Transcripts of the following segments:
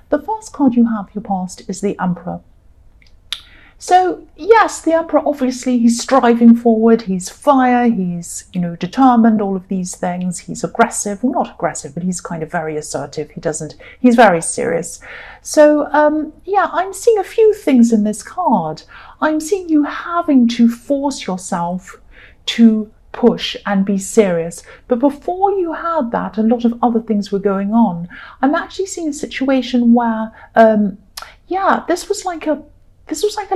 The first card you have, your past, is the Emperor. So yes, the Emperor, obviously, he's striving forward, he's fire, he's, determined, all of these things. He's aggressive, well, not aggressive, but he's kind of very assertive. He's very serious. So yeah, I'm seeing a few things in this card. I'm seeing you having to force yourself to push and be serious. But before you had that, a lot of other things were going on. I'm actually seeing a situation where, yeah, this was like a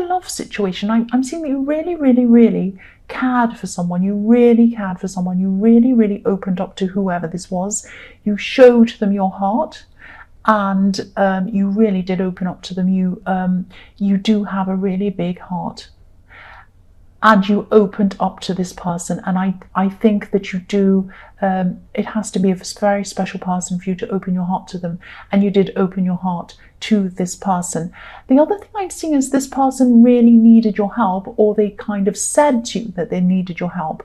love situation. I'm seeing that you really, really, really cared for someone. You really cared for someone. You really, really opened up to whoever this was. You showed them your heart, and you really did open up to them. You do have a really big heart, and you opened up to this person. And I think that you do, it has to be a very special person for you to open your heart to them. And you did open your heart to this person. The other thing I'm seeing is this person really needed your help, or they kind of said to you that they needed your help.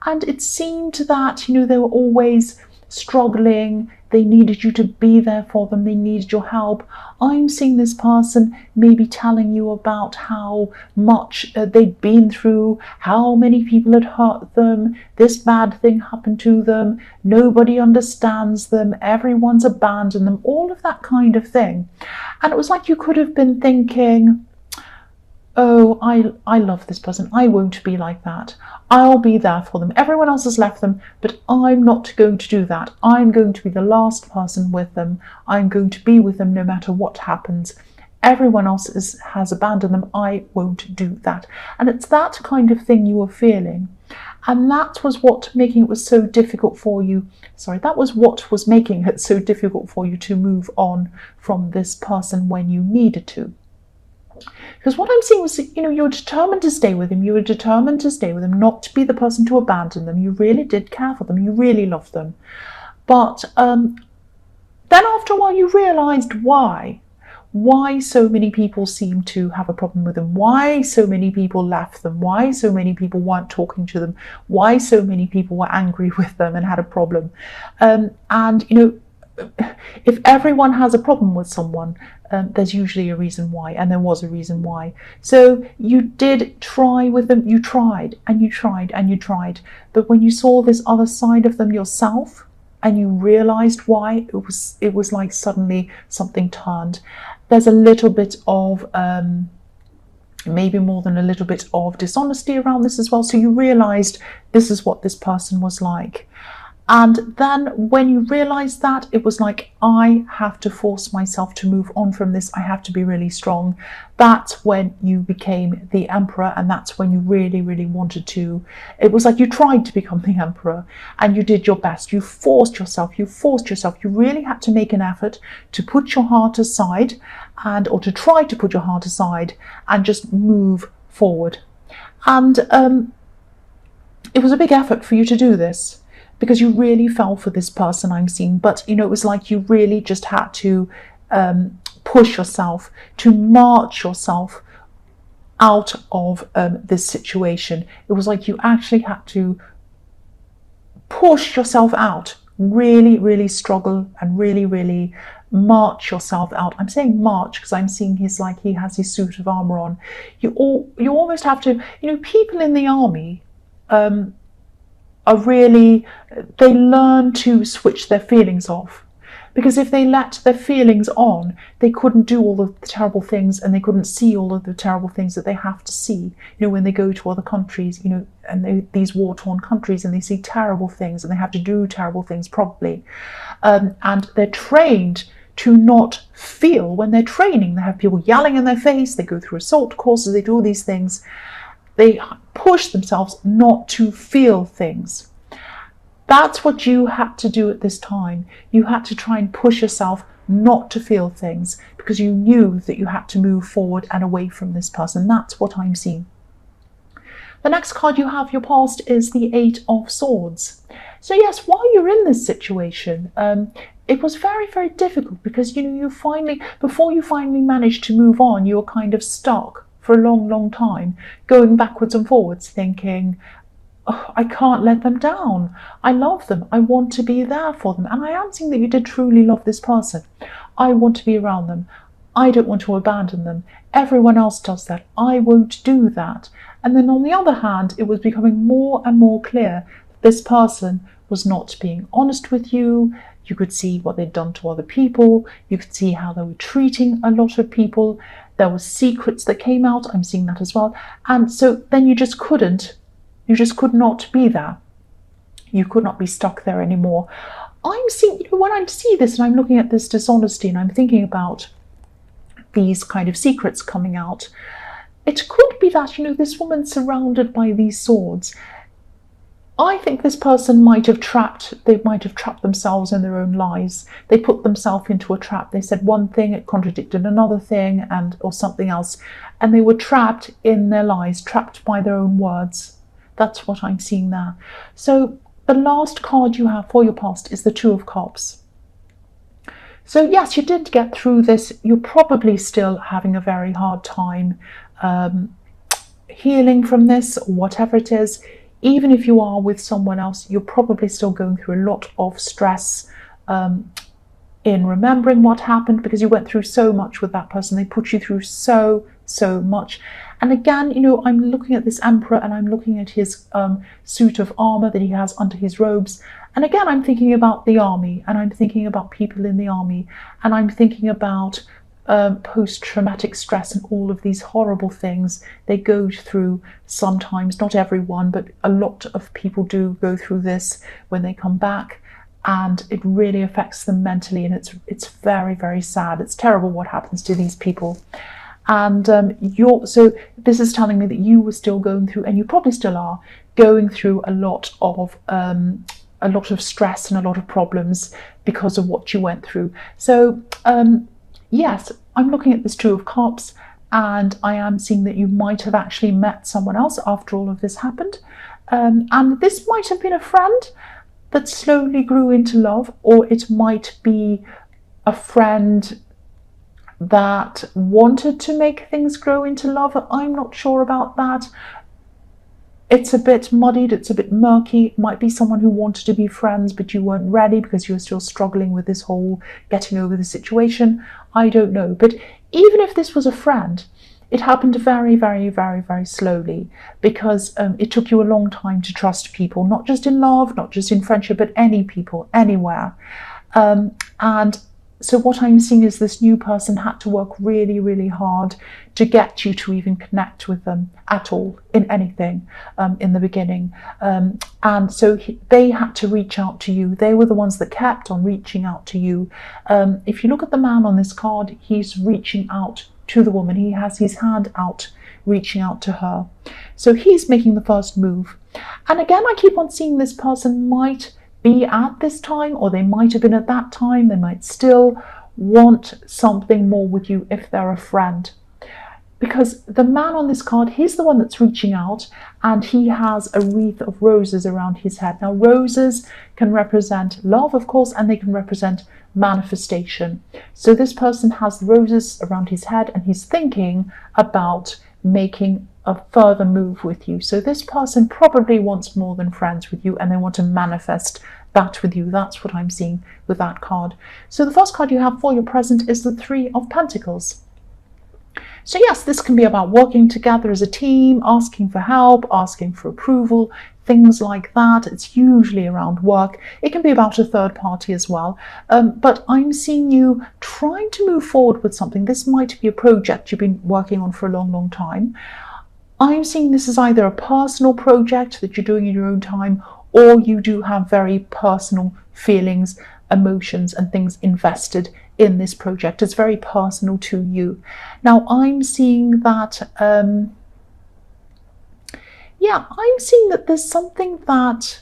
And it seemed that, they were always struggling. They needed you to be there for them. They needed your help. I'm seeing this person maybe telling you about how much they'd been through, how many people had hurt them, this bad thing happened to them, nobody understands them, everyone's abandoned them, all of that kind of thing. And it was like you could have been thinking, oh, I love this person. I won't be like that. I'll be there for them. Everyone else has left them, but I'm not going to do that. I'm going to be the last person with them. I'm going to be with them no matter what happens. Everyone else has abandoned them. I won't do that. And it's that kind of thing you were feeling. And that was what making it was so difficult for you. That was what was making it so difficult for you to move on from this person when you needed to. Because what I'm seeing was, you're determined to stay with him. You were determined to stay with him, not to be the person to abandon them. You really did care for them. You really loved them. But then after a while, you realised why so many people seemed to have a problem with them, why so many people left them, why so many people weren't talking to them, why so many people were angry with them and had a problem. And, if everyone has a problem with someone, there's usually a reason why, and there was a reason why. So you did try with them, you tried and you tried and you tried, but when you saw this other side of them yourself and you realized why, it was like suddenly something turned. There's a little bit of maybe more than a little bit of dishonesty around this as well. So you realized this is what this person was like. And then when you realized that, it was like, I have to force myself to move on from this. I have to be really strong. That's when you became the Emperor, and that's when you really, really wanted to. It was like you tried to become the Emperor and you did your best. You forced yourself. You really had to make an effort to put your heart aside or to try to put your heart aside and just move forward. And it was a big effort for you to do this, because you really fell for this person I'm seeing. But, it was like you really just had to push yourself, to march yourself out of this situation. It was like you actually had to push yourself out, really, really struggle and really, really march yourself out. I'm saying march because I'm seeing he has his suit of armor on. You almost have to, people in the army, they learn to switch their feelings off, because if they let their feelings on, they couldn't do all of the terrible things, and they couldn't see all of the terrible things that they have to see, when they go to other countries, and these war-torn countries, and they see terrible things, and they have to do terrible things probably, and they're trained to not feel. When they're training, they have people yelling in their face, they go through assault courses, they do all these things. They push themselves not to feel things. That's what you had to do at this time. You had to try and push yourself not to feel things, because you knew that you had to move forward and away from this person. That's what I'm seeing. The next card you have, your past, is the Eight of Swords. So yes, while you're in this situation, it was very, very difficult, because before you finally managed to move on, you were kind of stuck for a long, long time, going backwards and forwards, thinking, oh, I can't let them down. I love them. I want to be there for them. And I am seeing that you did truly love this person. I want to be around them. I don't want to abandon them. Everyone else does that. I won't do that. And then on the other hand, it was becoming more and more clear that this person was not being honest with you. You could see what they'd done to other people. You could see how they were treating a lot of people. There were secrets that came out. I'm seeing that as well. And so then you just could not be there. You could not be stuck there anymore. I'm seeing, when I see this and I'm looking at this dishonesty and I'm thinking about these kind of secrets coming out, it could be that, this woman's surrounded by these swords. I think this person might have trapped themselves in their own lies. They put themselves into a trap. They said one thing, it contradicted another thing, or something else. And they were trapped in their lies, trapped by their own words. That's what I'm seeing there. So the last card you have for your past is the Two of Cups. So yes, you did get through this. You're probably still having a very hard time healing from this, or whatever it is. Even if you are with someone else, you're probably still going through a lot of stress in remembering what happened, because you went through so much with that person. They put you through so much. And again, I'm looking at this Emperor and I'm looking at his suit of armor that he has under his robes. And again, I'm thinking about the army, and I'm thinking about people in the army, and I'm thinking about post-traumatic stress and all of these horrible things they go through sometimes. Not everyone, but a lot of people do go through this when they come back, and it really affects them mentally, and it's very, very sad. It's terrible what happens to these people. And so this is telling me that you were still going through, and you probably still are going through a lot of stress and a lot of problems because of what you went through. So yes, I'm looking at this Two of Cups, and I am seeing that you might have actually met someone else after all of this happened. And this might have been a friend that slowly grew into love, or it might be a friend that wanted to make things grow into love. I'm not sure about that. It's a bit muddied, it's a bit murky. It might be someone who wanted to be friends, but you weren't ready because you were still struggling with this whole getting over the situation. I don't know. But even if this was a friend, it happened very, very, very, very slowly, because it took you a long time to trust people, not just in love, not just in friendship, but any people, anywhere. And so what I'm seeing is this new person had to work really, really hard to get you to even connect with them at all in anything in the beginning. And so they had to reach out to you. They were the ones that kept on reaching out to you. If you look at the man on this card, he's reaching out to the woman. He has his hand out, reaching out to her. So he's making the first move. And again, I keep on seeing this person might be at this time, or they might have been at that time. They might still want something more with you if they're a friend, because the man on this card, he's the one that's reaching out, and he has a wreath of roses around his head. Now, roses can represent love, of course, and they can represent manifestation. So this person has roses around his head, and he's thinking about making a further move with you. So this person probably wants more than friends with you, and they want to manifest that with you. That's what I'm seeing with that card. So the first card you have for your present is the Three of Pentacles. So yes, this can be about working together as a team, asking for help, asking for approval, things like that. It's usually around work. It can be about a third party as well. But I'm seeing you trying to move forward with something. This might be a project you've been working on for a long, long time. I'm seeing this as either a personal project that you're doing in your own time, or you do have very personal feelings, emotions, and things invested in this project. It's very personal to you. Now, I'm seeing that, I'm seeing that there's something that,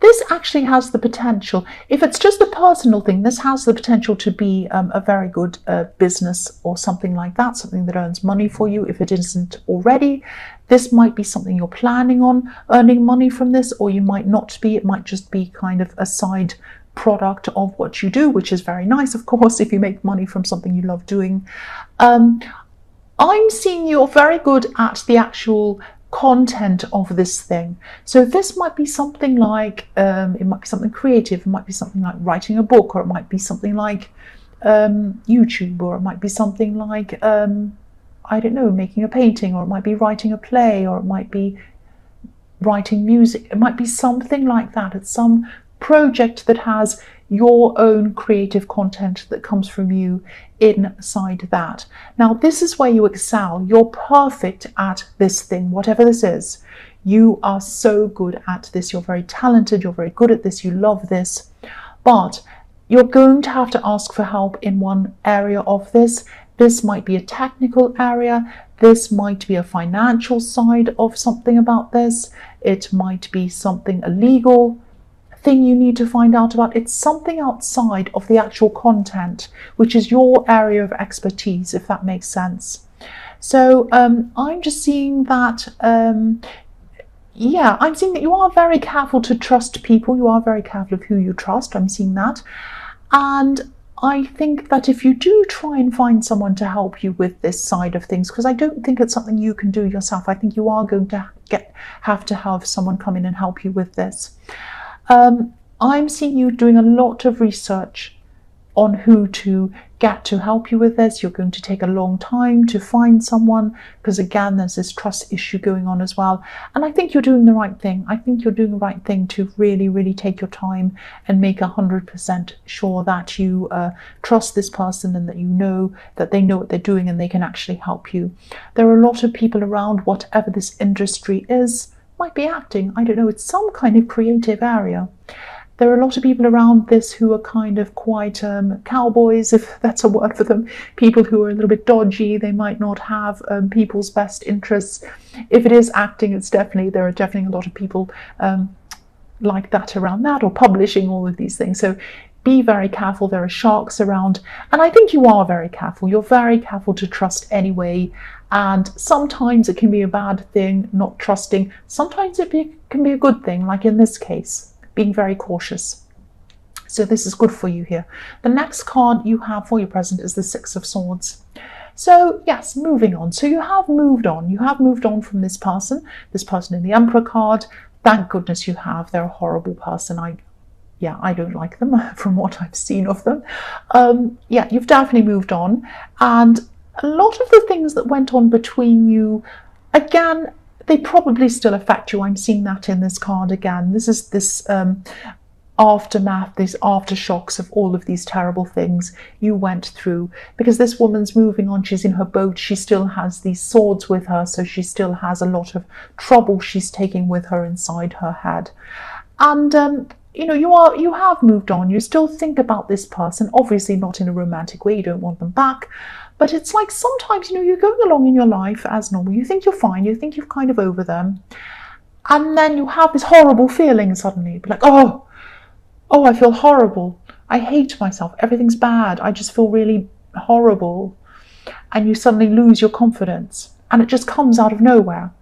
this actually has the potential, if it's just a personal thing, this has the potential to be a very good business or something like that, something that earns money for you. If it isn't already, this might be something you're planning on earning money from this, or you might not be. It might just be kind of a side product of what you do, which is very nice, of course, if you make money from something you love doing. I'm seeing you're very good at the actual content of this thing. So this might be something like, it might be something creative, it might be something like writing a book, or it might be something like YouTube, or it might be something like, I don't know, making a painting, or it might be writing a play, or it might be writing music. It might be something like that. It's some project that has your own creative content that comes from you inside that. Now, this is where you excel. You're perfect at this thing, whatever this is. You are so good at this. You're very talented. You're very good at this. You love this. But you're going to have to ask for help in one area of this. This might be a technical area. This might be a financial side of something about this. It might be something, a legal thing you need to find out about. It's something outside of the actual content, which is your area of expertise, if that makes sense. So I'm just seeing that, yeah, I'm seeing that you are very careful to trust people. You are very careful of who you trust. I'm seeing that. And I think that if you do try and find someone to help you with this side of things, because I don't think it's something you can do yourself, I think you are going to have to have someone come in and help you with this. I'm seeing you doing a lot of research on who to get to help you with this. You're going to take a long time to find someone, because again, there's this trust issue going on as well. And I think you're doing the right thing. I think you're doing the right thing to really, really take your time and make 100% sure that you trust this person, and that you know that they know what they're doing and they can actually help you. There are a lot of people around, whatever this industry is. Might be acting, I don't know, it's some kind of creative area. There are a lot of people around this who are kind of quite cowboys, if that's a word for them, people who are a little bit dodgy. They might not have people's best interests. If it is acting, there are definitely a lot of people like that around that, or publishing, all of these things. So be very careful. There are sharks around, and I think you are very careful. You're very careful to trust anyway. And sometimes it can be a bad thing, not trusting. Sometimes it can be a good thing, like in this case, being very cautious. So this is good for you here. The next card you have for your present is the Six of Swords. So yes, moving on. So you have moved on. You have moved on from this person in the Emperor card. Thank goodness you have. They're a horrible person. I don't like them from what I've seen of them. Yeah, you've definitely moved on. And a lot of the things that went on between you, again, they probably still affect you. I'm seeing that in this card again. This is this aftermath, these aftershocks of all of these terrible things you went through. Because this woman's moving on, she's in her boat, she still has these swords with her, so she still has a lot of trouble she's taking with her inside her head. And you have moved on. You still think about this person, obviously not in a romantic way, you don't want them back. But it's like sometimes, you're going along in your life as normal. You think you're fine. You think you're kind of over them. And then you have this horrible feeling suddenly. Like, oh, I feel horrible. I hate myself. Everything's bad. I just feel really horrible. And you suddenly lose your confidence. And it just comes out of nowhere.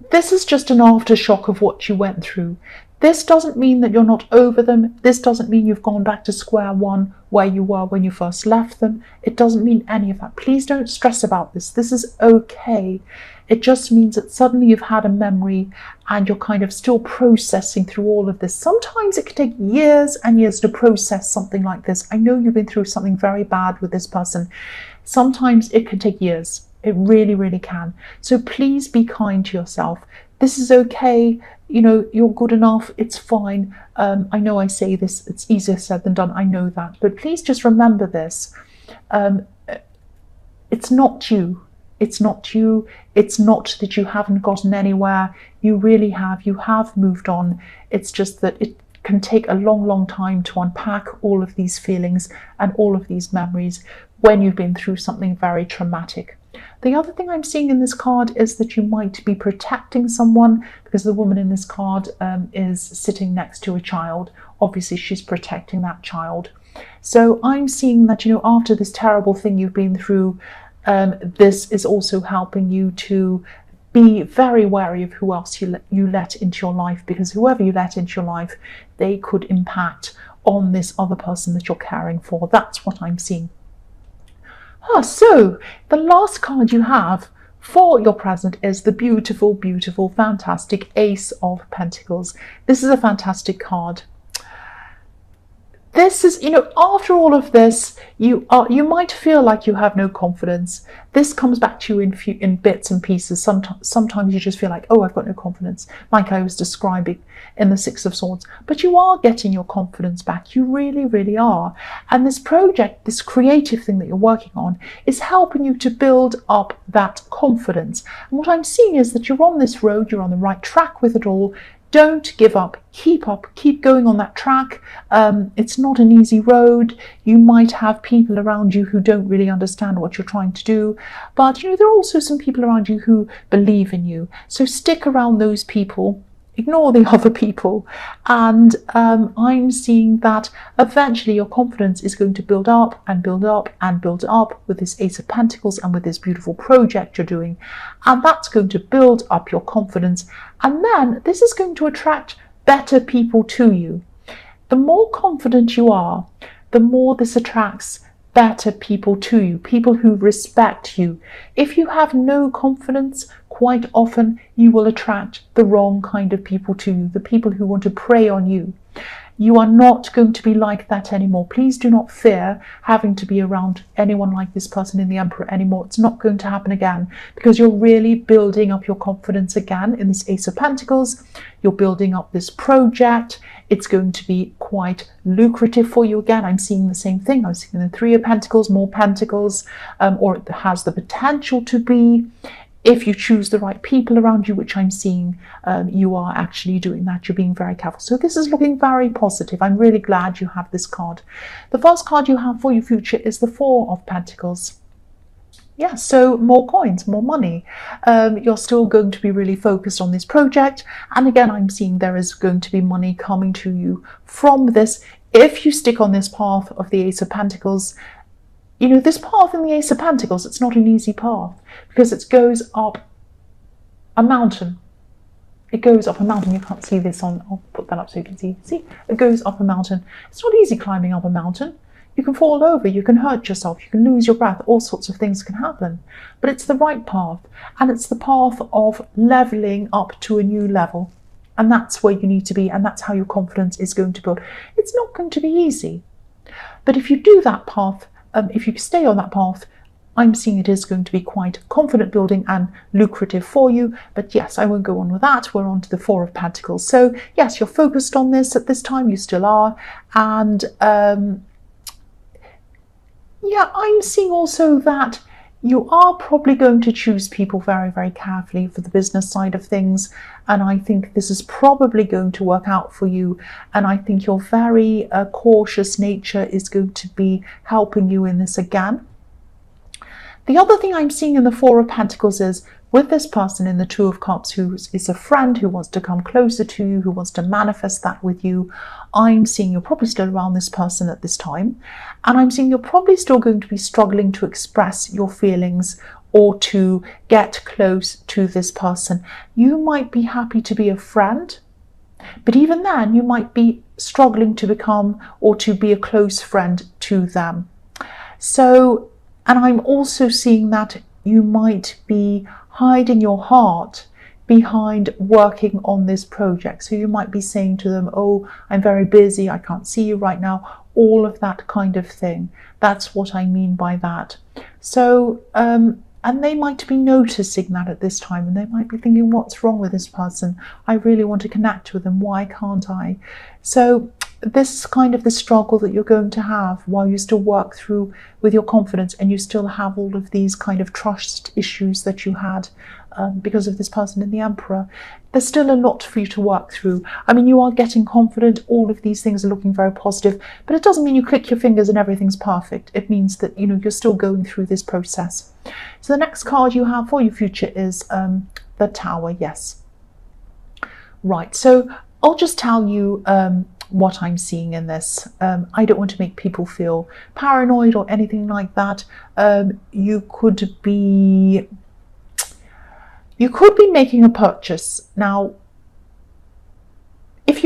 This is just an aftershock of what you went through. This doesn't mean that you're not over them. This doesn't mean you've gone back to square one where you were when you first left them. It doesn't mean any of that. Please don't stress about this. This is okay. It just means that suddenly you've had a memory and you're kind of still processing through all of this. Sometimes it can take years and years to process something like this. I know you've been through something very bad with this person. Sometimes it can take years. It really, really can. So please be kind to yourself. This is okay. You're good enough. It's fine. I know I say this, it's easier said than done. I know that. But please just remember this. It's not you. It's not you. It's not that you haven't gotten anywhere. You really have. You have moved on. It's just that it can take a long, long time to unpack all of these feelings and all of these memories when you've been through something very traumatic. The other thing I'm seeing in this card is that you might be protecting someone, because the woman in this card is sitting next to a child. Obviously, she's protecting that child. So I'm seeing that, after this terrible thing you've been through, this is also helping you to be very wary of who else you let into your life, because whoever you let into your life, they could impact on this other person that you're caring for. That's what I'm seeing. So the last card you have for your present is the beautiful, beautiful, fantastic Ace of Pentacles. This is a fantastic card. This is, after all of this, you might feel like you have no confidence. This comes back to you in bits and pieces. Sometimes you just feel like, oh, I've got no confidence, like I was describing in the Six of Swords. But you are getting your confidence back. You really, really are. And this project, this creative thing that you're working on, is helping you to build up that confidence. And what I'm seeing is that you're on this road, you're on the right track with it all. Don't give up, keep going on that track. It's not an easy road. You might have people around you who don't really understand what you're trying to do, but there are also some people around you who believe in you. So stick around those people, ignore the other people, and I'm seeing that eventually your confidence is going to build up and build up and build up with this Ace of Pentacles and with this beautiful project you're doing, and that's going to build up your confidence, and then this is going to attract better people to you. The more confident you are, the more this attracts better people to you, people who respect you. If you have no confidence, quite often you will attract the wrong kind of people to you, the people who want to prey on you. You are not going to be like that anymore. Please do not fear having to be around anyone like this person in the Emperor anymore. It's not going to happen again, because you're really building up your confidence again in this Ace of Pentacles. You're building up this project. It's going to be quite lucrative for you again. I'm seeing the same thing. I'm seeing the Three of Pentacles, more Pentacles, or it has the potential to be. If you choose the right people around you, which I'm seeing, you are actually doing that. You're being very careful. So this is looking very positive. I'm really glad you have this card. The first card you have for your future is the Four of Pentacles. Yeah, so more coins, more money. You're still going to be really focused on this project. And again, I'm seeing there is going to be money coming to you from this. If you stick on this path of the Ace of Pentacles, this path in the Ace of Pentacles, it's not an easy path, because it goes up a mountain. It goes up a mountain. You can't see this on, I'll put that up so you can see. See, it goes up a mountain. It's not easy climbing up a mountain. You can fall over, you can hurt yourself, you can lose your breath, all sorts of things can happen. But it's the right path, and it's the path of leveling up to a new level. And that's where you need to be, and that's how your confidence is going to build. It's not going to be easy. But if you do that path, if you stay on that path, I'm seeing it is going to be quite confident building and lucrative for you. But yes, I won't go on with that. We're on to the Four of Pentacles. So yes, you're focused on this at this time. You still are. And yeah, I'm seeing also that you are probably going to choose people very, very carefully for the business side of things. And I think this is probably going to work out for you. And I think your very cautious nature is going to be helping you in this again. The other thing I'm seeing in the Four of Pentacles is with this person in the Two of Cups who is a friend, who wants to come closer to you, who wants to manifest that with you. I'm seeing you're probably still around this person at this time. And I'm seeing you're probably still going to be struggling to express your feelings or to get close to this person. You might be happy to be a friend, but even then you might be struggling to become or to be a close friend to them. So, and I'm also seeing that you might be hiding your heart behind working on this project. So you might be saying to them, oh, I'm very busy, I can't see you right now, all of that kind of thing. That's what I mean by that. So, and they might be noticing that at this time, and they might be thinking, what's wrong with this person? I really want to connect with them. Why can't I? So this is kind of the struggle that you're going to have while you still work through with your confidence, and you still have all of these kind of trust issues that you had because of this person in the Emperor. There's still a lot for you to work through. I mean, you are getting confident. All of these things are looking very positive, but it doesn't mean you click your fingers and everything's perfect. It means that, you're still going through this process. So the next card you have for your future is the Tower. Yes. Right. So I'll just tell you what I'm seeing in this. I don't want to make people feel paranoid or anything like that. You could be making a purchase. Now, if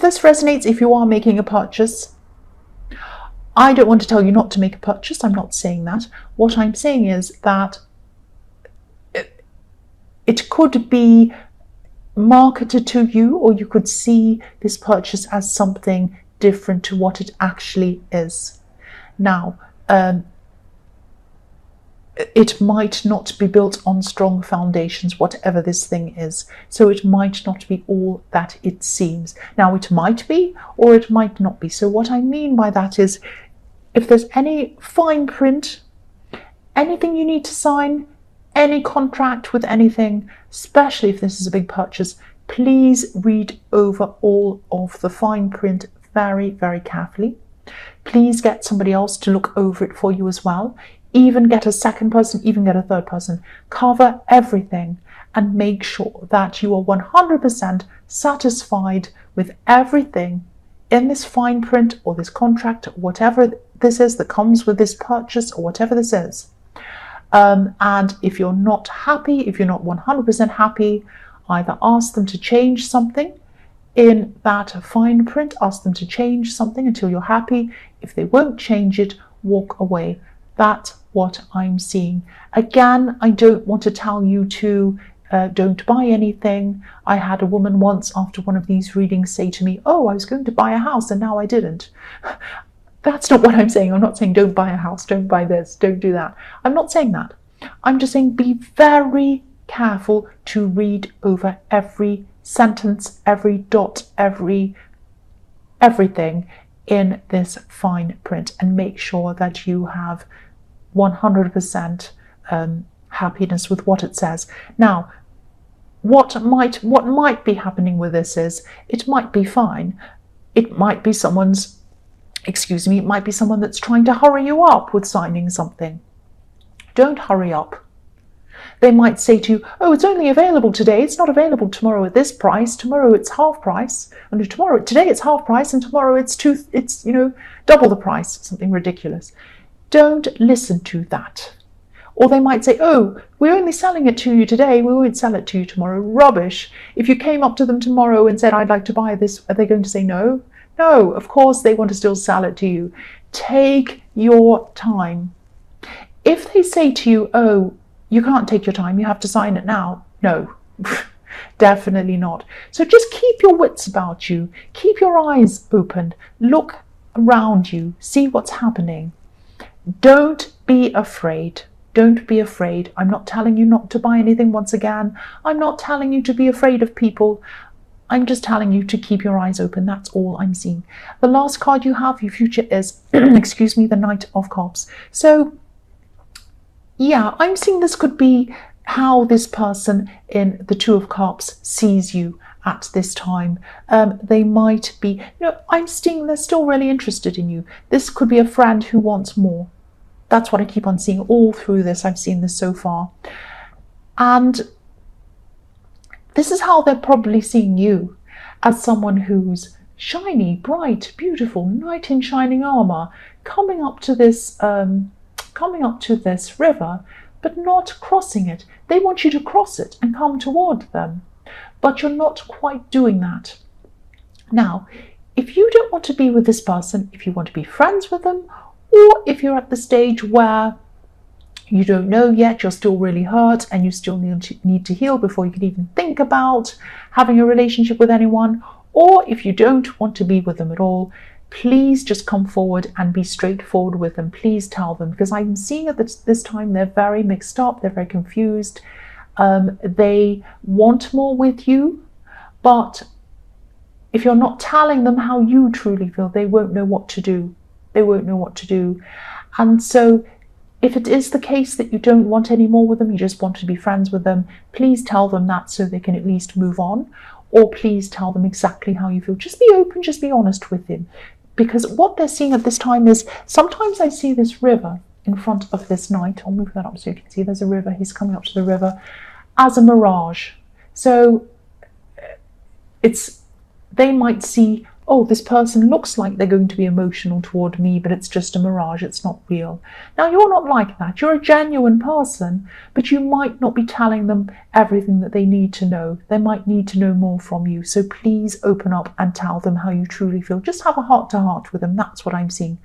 this resonates, if you are making a purchase, I don't want to tell you not to make a purchase. I'm not saying that. What I'm saying is that it could be marketed to you, or you could see this purchase as something different to what it actually is. Now, it might not be built on strong foundations, whatever this thing is. So it might not be all that it seems. Now, it might be, or it might not be. So what I mean by that is, if there's any fine print, anything you need to sign, any contract with anything, especially if this is a big purchase, please read over all of the fine print very, very carefully. Please get somebody else to look over it for you as well. Even get a second person, even get a third person. Cover everything and make sure that you are 100% satisfied with everything in this fine print or this contract, or whatever this is that comes with this purchase, or whatever this is. And if you're not happy, if you're not 100% happy, either ask them to change something in that fine print, ask them to change something until you're happy. If they won't change it, walk away. That's what I'm seeing. Again, I don't want to tell you to don't buy anything. I had a woman once after one of these readings say to me, oh, I was going to buy a house and now I didn't. That's not what I'm saying. I'm not saying don't buy a house, don't buy this, don't do that. I'm not saying that. I'm just saying be very careful to read over every sentence, every dot, everything in this fine print, and make sure that you have 100% happiness with what it says. Now, what might be happening with this is, it might be fine. It might be it might be someone that's trying to hurry you up with signing something. Don't hurry up. They might say to you, oh, it's only available today. It's not available tomorrow at this price. Tomorrow it's half price. And today it's half price, and tomorrow it's double the price, something ridiculous. Don't listen to that. Or they might say, oh, we're only selling it to you today. We won't sell it to you tomorrow. Rubbish. If you came up to them tomorrow and said, I'd like to buy this, are they going to say no? No, of course they want to still sell it to you. Take your time. If they say to you, oh, you can't take your time, you have to sign it now. No, definitely not. So just keep your wits about you. Keep your eyes open. Look around you. See what's happening. Don't be afraid. Don't be afraid. I'm not telling you not to buy anything once again. I'm not telling you to be afraid of people. I'm just telling you to keep your eyes open. That's all I'm seeing. The last card you have, your future, is, the Knight of Cups. So, yeah, I'm seeing this could be how this person in the Two of Cups sees you at this time. They might be, I'm seeing they're still really interested in you. This could be a friend who wants more. That's what I keep on seeing all through this. I've seen this so far. And this is how they're probably seeing you, as someone who's shiny, bright, beautiful, knight in shining armor, coming up to this river, but not crossing it. They want you to cross it and come toward them, but you're not quite doing that. Now, if you don't want to be with this person, if you want to be friends with them, or if you're at the stage where you don't know yet, you're still really hurt and you still need to heal before you can even think about having a relationship with anyone, or if you don't want to be with them at all, please just come forward and be straightforward with them. Please tell them, because I'm seeing at this time they're very mixed up, they're very confused. They want more with you, but if you're not telling them how you truly feel, they won't know what to do. They won't know what to do. And so if it is the case that you don't want any more with them, you just want to be friends with them, please tell them that so they can at least move on. Or please tell them exactly how you feel. Just be open, just be honest with them. Because what they're seeing at this time is, sometimes I see this river in front of this knight. I'll move that up so you can see there's a river. He's coming up to the river as a mirage. So they might see, oh, this person looks like they're going to be emotional toward me, but it's just a mirage, it's not real. Now, you're not like that. You're a genuine person, but you might not be telling them everything that they need to know. They might need to know more from you. So please open up and tell them how you truly feel. Just have a heart-to-heart with them. That's what I'm seeing.